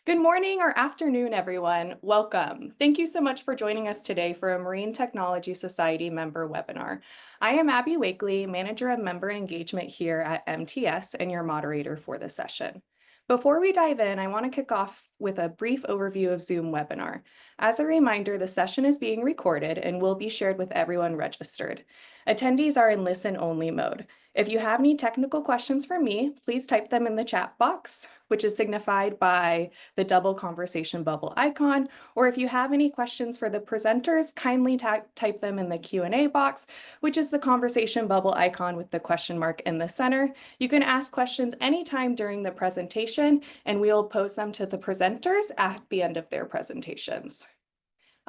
Good morning or afternoon, everyone. Welcome. Thank you so much for joining us today for a Marine Technology Society member webinar. I am Abby Wakely, Manager of Member Engagement here at MTS and your moderator for the session. Before we dive in, I want to kick off with a brief overview of Zoom webinar. As a reminder, the session is being recorded and will be shared with everyone registered. Attendees are in listen-only mode. If you have any technical questions for me, please type them in the chat box, which is signified by the double conversation bubble icon, or if you have any questions for the presenters, kindly type them in the Q&A box, which is the conversation bubble icon with the question mark in the center. You can ask questions anytime during the presentation, and we'll pose them to the presenters at the end of their presentations.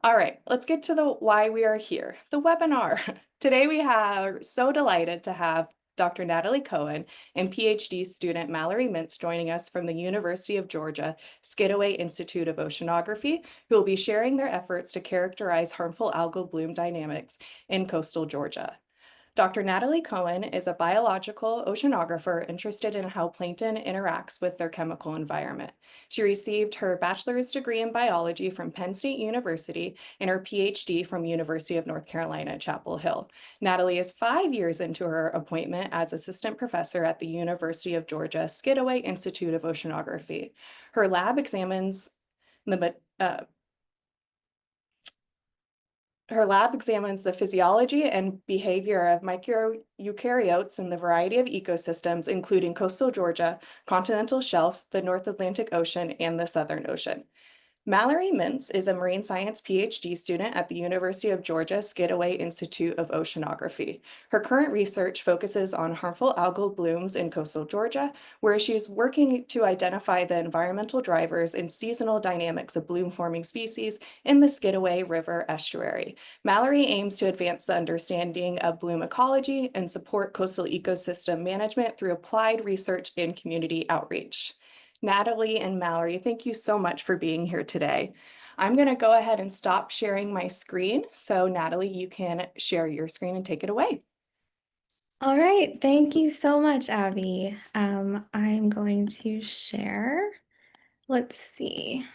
All right, let's get to the why we are here, the webinar. Today we are so delighted to have Dr. Natalie Cohen and Ph.D. student Mallory Mintz joining us from the University of Georgia Skidaway Institute of Oceanography, who will be sharing their efforts to characterize harmful algal bloom dynamics in coastal Georgia. Dr. Natalie Cohen is a biological oceanographer interested in how plankton interacts with their chemical environment. She received her bachelor's degree in biology from Penn State University and her PhD from University of North Carolina at Chapel Hill. Natalie is 5 years into her appointment as assistant professor at the University of Georgia Skidaway Institute of Oceanography. Her lab examines the physiology and behavior of microeukaryotes in the variety of ecosystems, including coastal Georgia, continental shelves, the North Atlantic Ocean, and the Southern Ocean. Mallory Mintz is a marine science PhD student at the University of Georgia Skidaway Institute of Oceanography. Her current research focuses on harmful algal blooms in coastal Georgia, where she is working to identify the environmental drivers and seasonal dynamics of bloom-forming species in the Skidaway River Estuary. Mallory aims to advance the understanding of bloom ecology and support coastal ecosystem management through applied research and community outreach. Natalie and Mallory, thank you so much for being here today. I'm going to go ahead and stop sharing my screen. So Natalie, you can share your screen and take it away. All right, thank you so much, Abby. I'm going to share. Let's see.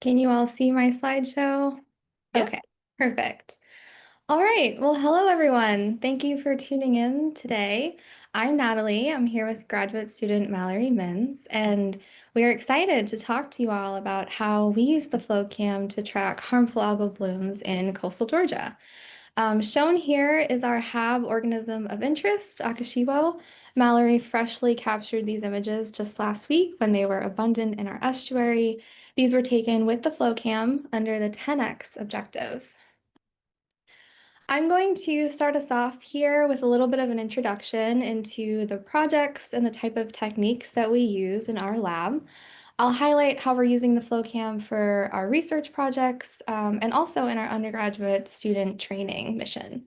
Can you all see my slideshow? Yep. Okay, perfect. All right, well, hello everyone. Thank you for tuning in today. I'm Natalie. I'm here with graduate student Mallory Mintz, and we are excited to talk to you all about how we use the FlowCam to track harmful algal blooms in coastal Georgia. Shown here is our HAB organism of interest, Akashiwo. Mallory freshly captured these images just last week when they were abundant in our estuary. These were taken with the FlowCam under the 10x objective. I'm going to start us off here with a little bit of an introduction into the projects and the type of techniques that we use in our lab. I'll highlight how we're using the FlowCam for our research projects and also in our undergraduate student training mission.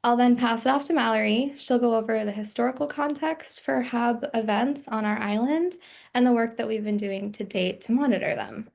I'll then pass it off to Mallory. She'll go over the historical context for HAB events on our island and the work that we've been doing to date to monitor them.